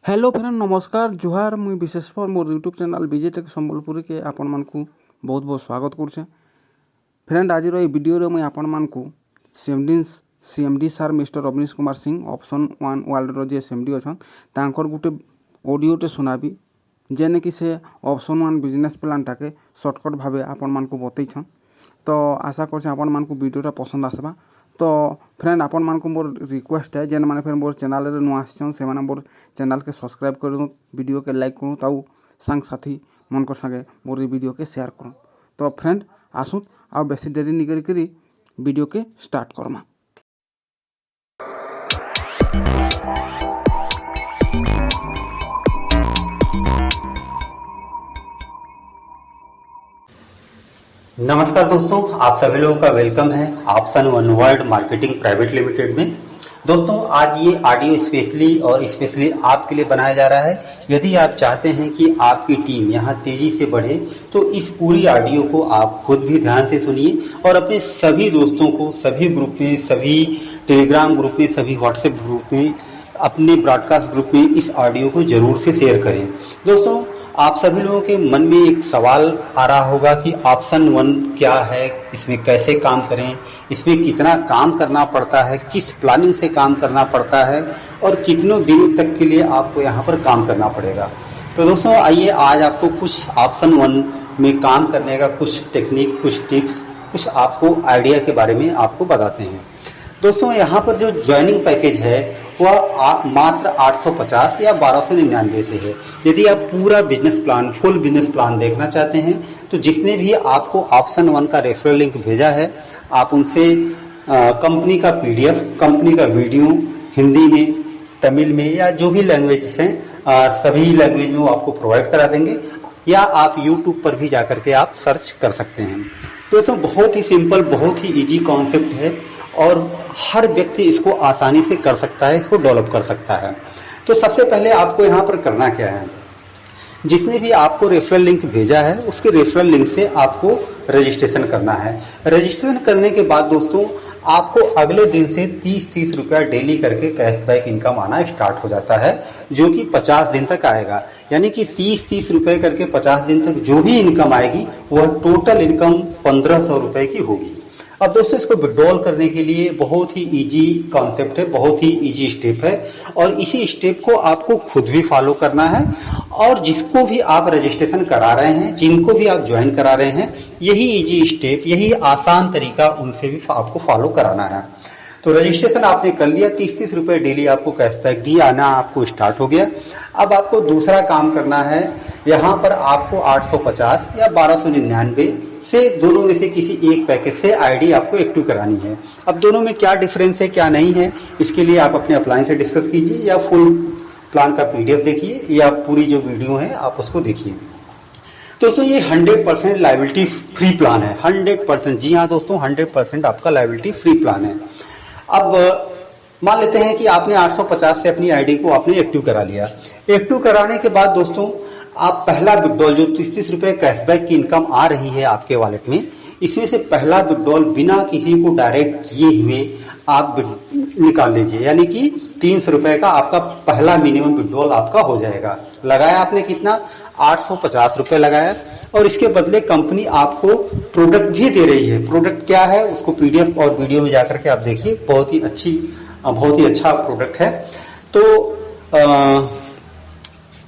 Hello friend नमस्कार जुहार मुई विशेषकर मोर यूट्यूब चैनल विजय टेक संबलपुर के आपण मानकु बहुत बहुत स्वागत करुचे। फ्रेंड आज वीडियो मुई आपण मानकु CMD sir mister Avnish Kumar Singh option 1 world रो जे सीएमडी अछन तांकर गुटे ऑडियोटे सुनाबी जेने कि से ऑप्शन 1 बिजनेस प्लान टाके शॉर्टकट भावे आपण मानकु बतैछन। तो आशा करछे आपण मानकु वीडियोटा पसंद आसबा। तो फ्रेंड आपण मानकु मोर रिक्वेस्ट है जेन माने फिर मोर चैनल रे नुआ आछन से माने मोर चैनल के सब्सक्राइब कर दो, वीडियो के लाइक करूँ ताऊ सांग साथी मन कर संगे मोर वीडियो के शेयर करूँ। तो फ्रेंड आसु आ बेसी देरी नहीं करी वीडियो के स्टार्ट करमा। नमस्कार दोस्तों, आप सभी लोगों का वेलकम है option 1 world marketing private limited में। दोस्तों आज ये ऑडियो स्पेशली आपके लिए बनाया जा रहा है। यदि आप चाहते हैं कि आपकी टीम यहाँ तेजी से बढ़े तो इस पूरी ऑडियो को आप खुद भी ध्यान से सुनिए और अपने सभी दोस्तों को सभी ग्रुप में, सभी टेलीग्राम ग्रुप में, सभी व्हाट्सएप ग्रुप में, अपने ब्रॉडकास्ट ग्रुप में इस ऑडियो को जरूर से शेयर करें। दोस्तों आप सभी लोगों के मन में एक सवाल आ रहा होगा कि ऑप्शन 1 क्या है, इसमें कैसे काम करें, इसमें कितना काम करना पड़ता है, किस प्लानिंग से काम करना पड़ता है और कितनों दिनों तक के लिए आपको यहाँ पर काम करना पड़ेगा। तो दोस्तों आइए आज आपको कुछ ऑप्शन 1 में काम करने का कुछ टेक्निक, कुछ टिप्स, कुछ आपको आइडिया के बारे में आपको बताते हैं। दोस्तों यहाँ पर जो ज्वाइनिंग पैकेज है वह मात्र 850 या 1299 से है। यदि आप पूरा business plan, full business plan देखना चाहते हैं तो जिसने भी आपको ऑप्शन 1 का रेफरल लिंक भेजा है आप उनसे कंपनी का पीडीएफ, कंपनी का वीडियो हिंदी में, तमिल में या जो भी लैंग्वेज हैं सभी लैंग्वेज में वो आपको प्रोवाइड करा देंगे या आप यूट्यूब पर भी जाकर के आप सर्च कर सकते हैं। दोस्तों बहुत ही सिंपल, बहुत ही इजी कॉन्सेप्ट है और हर व्यक्ति इसको आसानी से कर सकता है, इसको डेवलप कर सकता है। तो सबसे पहले आपको यहाँ पर करना क्या है, जिसने भी आपको रेफरल लिंक भेजा है उसके रेफरल लिंक से आपको रजिस्ट्रेशन करना है। रजिस्ट्रेशन करने के बाद दोस्तों आपको अगले दिन से 30-30 रुपया डेली करके कैशबैक इनकम आना स्टार्ट हो जाता है, जो कि 50 दिन तक आएगा। यानी कि 30-30 रुपए करके 50 दिन तक जो भी इनकम आएगी वह टोटल इनकम 1500 रुपए की होगी। अब दोस्तों इसको विड्रॉल करने के लिए बहुत ही इजी कॉन्सेप्ट है, बहुत ही इजी स्टेप है और इसी स्टेप को आपको खुद भी फॉलो करना है और जिसको भी आप रजिस्ट्रेशन करा रहे हैं, जिनको भी आप ज्वाइन करा रहे हैं, यही इजी स्टेप, यही आसान तरीका उनसे भी आपको फॉलो कराना है। तो रजिस्ट्रेशन आपने कर लिया, 30-30 रुपए डेली आपको कैशबैक भी आना आपको स्टार्ट हो गया। अब आपको दूसरा काम करना है, यहाँ पर आपको 850 या 1299 से दोनों में से किसी एक पैकेज से आईडी आपको एक्टिव करानी है। अब दोनों में क्या डिफरेंस है क्या नहीं है इसके लिए आप अपने अपलाइन से डिस्कस कीजिए या फुल प्लान का पीडीएफ देखिए या पूरी जो वीडियो है आप उसको देखिए। दोस्तों ये 100% लायबिलिटी फ्री प्लान है, 100%। जी हाँ दोस्तों 100% आपका लायबिलिटी फ्री प्लान है। अब मान लेते हैं कि आपने 850 से अपनी आईडी को आपने एक्टिव करा लिया। एक्टिव कराने के बाद दोस्तों आप पहला विड्रॉल जो 30-30 रुपए कैशबैक की इनकम आ रही है आपके वॉलेट में, इसमें से पहला विड्रॉल बिना किसी को डायरेक्ट किए हुए आप निकाल लीजिए। यानी कि 300 रुपए का आपका पहला मिनिमम विड्रॉल आपका हो जाएगा। लगाया आपने कितना, 850 रुपए लगाया और इसके बदले कंपनी आपको प्रोडक्ट भी दे रही है। प्रोडक्ट क्या है उसको पीडीएफ और वीडियो में जाकर के आप देखिए, बहुत ही अच्छा प्रोडक्ट है। तो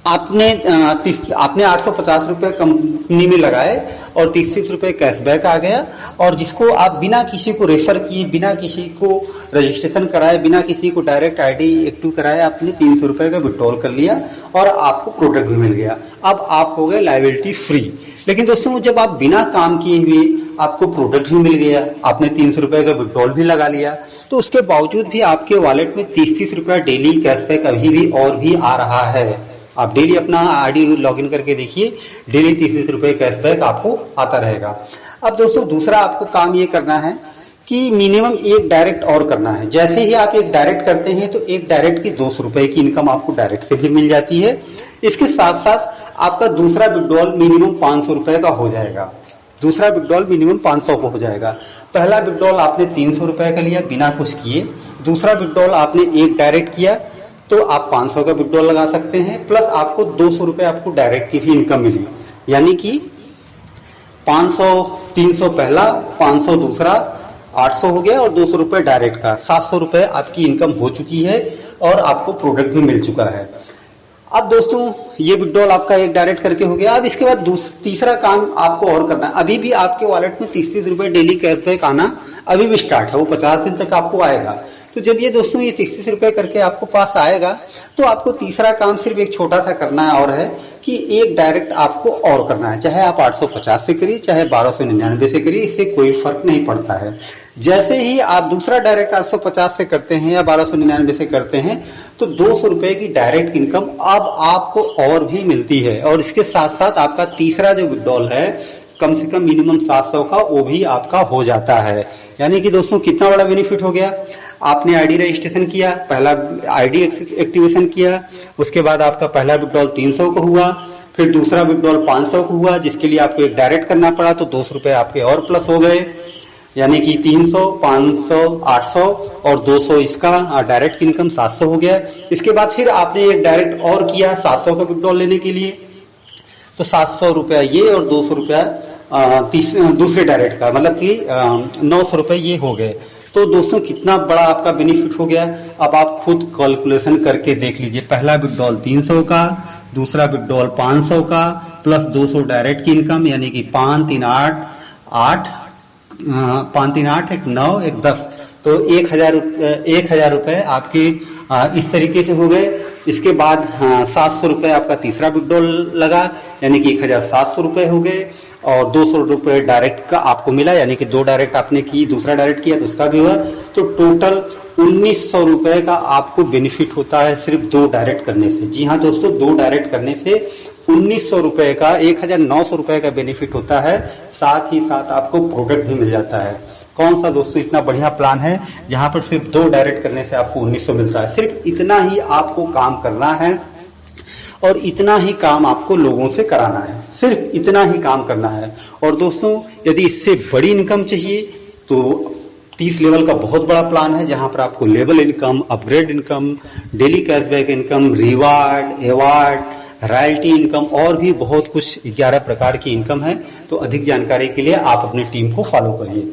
आपने 850 रुपए कंपनी में लगाए और 30-30 रुपए कैशबैक आ गया और जिसको आप बिना किसी को रेफर किए, बिना किसी को रजिस्ट्रेशन कराए, बिना किसी को डायरेक्ट आईडी एक्टिव कराए आपने 300 रुपए का विड्रॉल कर लिया और आपको प्रोडक्ट भी मिल गया। अब आप हो गए लायबिलिटी फ्री। लेकिन दोस्तों जब आप बिना काम किए हुए आपको प्रोडक्ट भी मिल गया, आपने 300 रुपए का विड्रॉल भी लगा लिया, तो उसके बावजूद भी आपके वॉलेट में 30-30 रुपया डेली कैशबैक अभी भी और भी आ रहा है। आप डेली अपना आईडी लॉगिन करके देखिए, डेली 30-30 रुपए कैशबैक आपको आता रहेगा। अब दोस्तों दूसरा आपको काम ये करना है कि मिनिमम एक डायरेक्ट और करना है। जैसे ही आप एक डायरेक्ट करते हैं तो एक डायरेक्ट की 200 रुपए की इनकम आपको डायरेक्ट से भी मिल जाती है। इसके साथ साथ आपका दूसरा विड्रॉल मिनिमम 500 रुपए का हो जाएगा। दूसरा विड्रॉल मिनिमम 500 का हो जाएगा। पहला विड्रॉल आपने 300 रुपए का लिया बिना कुछ किए, दूसरा विड्रॉल आपने एक डायरेक्ट किया तो आप 500 का विड्रॉल लगा सकते हैं, प्लस आपको 200 रुपए आपको डायरेक्ट की भी इनकम मिली, यानी कि 500 300 पहला, 500 दूसरा, 800 हो गया और 200 रुपए डायरेक्ट का, 700 रुपए आपकी इनकम हो चुकी है और आपको प्रोडक्ट भी मिल चुका है। अब दोस्तों ये विड्रॉल आपका एक डायरेक्ट करके हो गया। अब इसके बाद तीसरा काम आपको और करना है। अभी भी आपके वॉलेट में 30-30 रुपए डेली कैशबैक आना अभी भी स्टार्ट है, वो 50 दिन तक आपको आएगा। तो जब ये दोस्तों ये 30-30 रुपए करके आपको पास आएगा, तो आपको तीसरा काम सिर्फ एक छोटा सा करना है और है कि एक डायरेक्ट आपको और करना है, चाहे आप 850 से करिए चाहे 1299 से करिए, इससे कोई फर्क नहीं पड़ता है। जैसे ही आप दूसरा डायरेक्ट 850 से करते हैं या 1299 से करते हैं, तो 200 रुपए की डायरेक्ट इनकम अब आपको और भी मिलती है। और इसके साथ साथ आपका तीसरा जो विड्रॉल है कम से कम मिनिमम 700 का, वो भी आपका हो जाता है। यानी कि दोस्तों कितना बड़ा बेनिफिट हो गया। आपने आईडी रजिस्ट्रेशन किया, पहला आईडी एक्टिवेशन किया, उसके बाद आपका पहला विड्रॉल 300 का हुआ, फिर दूसरा विड्रॉल 500 का हुआ, जिसके लिए आपको एक डायरेक्ट करना पड़ा, तो 200 रुपए आपके और प्लस हो गए, यानी कि 300, 500, 800 और 200 इसका डायरेक्ट इनकम 700 हो गया। इसके बाद फिर आपने एक डायरेक्ट और किया 700 का विड्रॉल लेने के लिए, तो 700 रुपया ये और 200 रुपया दूसरे डायरेक्ट का, मतलब कि 900 रुपए ये हो गए। तो दोस्तों कितना बड़ा आपका बेनिफिट हो गया। अब आप खुद कैलकुलेशन करके देख लीजिए, पहला विड्रॉल 300 का, दूसरा विड्रॉल 500 का, प्लस 200 डायरेक्ट की इनकम, यानी कि 5 3 8 8 5 3 8 1 9 1 10, तो 1000 रुपए आपके इस तरीके से हो गए। इसके बाद 700 रुपए आपका तीसरा विड्रॉल लगा, यानी कि 1700 रुपए हो गए, और 200 रुपए डायरेक्ट का आपको मिला, यानी कि 2 डायरेक्ट आपने की, दूसरा डायरेक्ट किया तो उसका भी हुआ, तो टोटल 1900 रुपए का आपको बेनिफिट होता है सिर्फ 2 डायरेक्ट करने से। जी हाँ दोस्तों, 2 डायरेक्ट करने से 1900 रुपए का 1900 रुपए का बेनिफिट होता है, साथ ही साथ आपको प्रोडक्ट भी मिल जाता है। कौन सा दोस्तों इतना बढ़िया प्लान है जहां पर सिर्फ 2 डायरेक्ट करने से आपको 1900 मिलता है। सिर्फ इतना ही आपको काम करना है और इतना ही काम आपको लोगों से कराना है, सिर्फ इतना ही काम करना है। और दोस्तों यदि इससे बड़ी इनकम चाहिए तो 30 लेवल का बहुत बड़ा प्लान है, जहां पर आपको level income, upgrade income, daily cashback income, reward, award, royalty income और भी बहुत कुछ 11 प्रकार की इनकम है। तो अधिक जानकारी के लिए आप अपनी टीम को फॉलो करिए,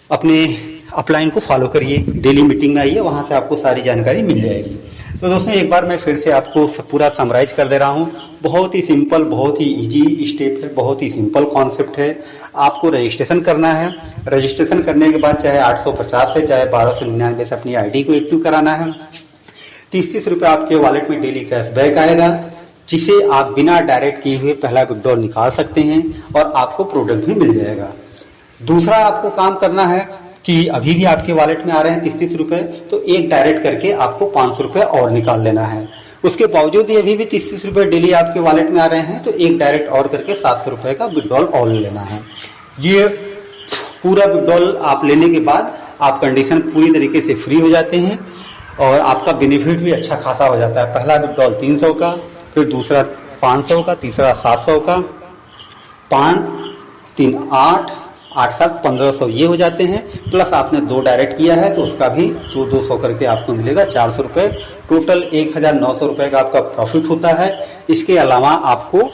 अपने अपलाइन को फॉलो करिए, डेली मीटिंग में आइए, वहां से आपको सारी जानकारी मिल जाएगी। तो दोस्तों एक बार मैं फिर से आपको पूरा समराइज कर दे रहा हूँ। बहुत ही सिंपल, बहुत ही इजी स्टेप है, बहुत ही सिंपल कॉन्सेप्ट है। आपको रजिस्ट्रेशन करना है, रजिस्ट्रेशन करने के बाद चाहे 850 से चाहे 1299 से अपनी आईडी को एक्टिव कराना है। 30-30 रुपए आपके वॉलेट में डेली कैशबैक आएगा, जिसे आप बिना डायरेक्ट किए हुए पहला विड्रॉल निकाल सकते हैं और आपको प्रोडक्ट भी मिल जाएगा। दूसरा आपको काम करना है कि अभी भी आपके वॉलेट में आ रहे हैं 30-30 रुपए, तो एक डायरेक्ट करके आपको 500 रुपए और निकाल लेना है। उसके बावजूद भी अभी भी 30-30 रुपए डेली आपके वॉलेट में आ रहे हैं, तो एक डायरेक्ट और करके 700 रुपए का विड्रॉल और ले लेना है। ये पूरा विड्रॉल आप लेने के बाद आप कंडीशन पूरी तरीके से फ्री हो जाते हैं और आपका बेनिफिट भी अच्छा खासा हो जाता है। पहला विड्रॉल 300 का, फिर दूसरा 500 का, तीसरा 700 का, 5 3 8 8 7 1500 ये हो जाते हैं। प्लस आपने 2 डायरेक्ट किया है तो उसका भी 200 करके आपको मिलेगा 400 रुपए। टोटल 1900 रुपए का आपका प्रॉफिट होता है। इसके अलावा आपको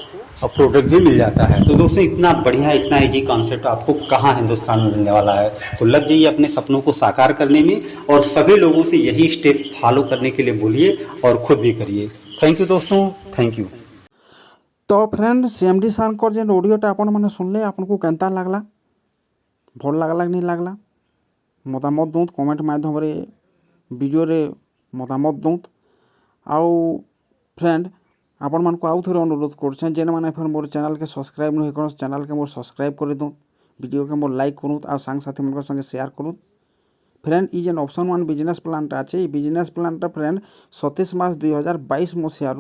प्रोडक्ट भी मिल जाता है। तो दोस्तों इतना बढ़िया, इतना इजी कॉन्सेप्ट आपको कहाँ हिंदुस्तान में मिलने वाला है। तो लग जाइए अपने सपनों को साकार करने में और सभी लोगों से यही स्टेप फॉलो करने के लिए बोलिए और खुद भी करिए। थैंक यू दोस्तों, थैंक यू। तो फ्रेंड सीएमडी सार जेन ऑडियोटा आपण मैंने सुनले आपको केनता लगला, भल लगला कि नहीं लगला मतामत दूत कमेंट माध्यम वीडियो रे मतामत दूत। आउ फ्रेंड आपण मन को आउ थे अनुरोध कर जेन मैंने फिर मोर चैनल के सब्सक्राइब नहीं कर चैनल के मोर सब्सक्राइब कर दूँ, वीडियो के मोर लाइक करूँ आ सांग साथी मन संगे शेयर करूँ। फ्रेंड ये जेन ऑप्शन 1 बिजनेस प्लानटा अच्छे, ये बिजनेस प्लानटा फ्रेंड 27 मार्च 2022 मसीह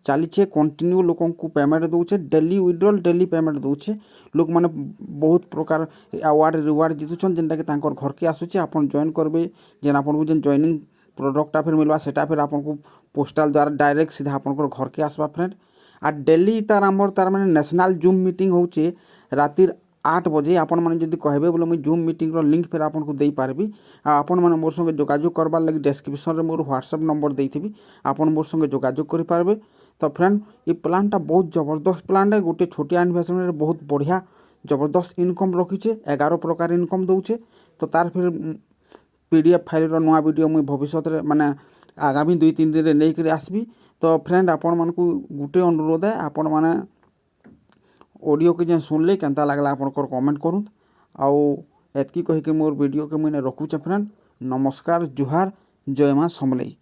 चलीचे कंटिन्यू लोक को पेमेंट दूचे, डेली विड्रॉल डेली पेमेंट दूचे। लोक मैंने बहुत प्रकार अवार्ड रिवार्ड जितुन जेनटा कि घर के आसूचे। आप जॉइन करेंगे जेन आपको जेन जॉइनिंग प्रोडक्टा फिर मिलवा सेटा फिर आपको पोस्टाल द्वारा डायरेक्ट सीधा आपंकर घर के आसवा फ्रेंड। आ डेली तार आमर तार मैंने नेशनल जूम मीटिंग होचे रातिर 8 बजे आपण मैंने जदि कहबे बोले मुझे जूम मीटिंग लिंक फिर आपको दे पारबी आपण मैंने मोर संगे जोगाजोग करबार लगी डिस्क्रिप्शन में मोर व्हाट्सएप नंबर देथिबी आपण मोर संगे जोगाजोग करि पारबे। तो फ्रेंड ये प्लानटा बहुत जबरदस्त प्लान है गोटे छोटिया इन्वेस्टमेंट बहुत बढ़िया जबरदस्त इनकम रखीचे 11 प्रकार इनकम दौचे। तो तार फिर पीडीएफ फाइल नुआ वीडियो मुझे भविष्य माने आगामी 2-3 दिन में नहीं आसबी। तो फ्रेंड आपण मानकू गोटे अनुरोध है आपण माने ऑडियो के जेन सुनले केनता लागला आपनकर कमेंट करूँ आउ एतकी कहिके मोर वीडियो के मुझे रखुचे फ्रेंड। नमस्कार जुहार जय मां समलेई।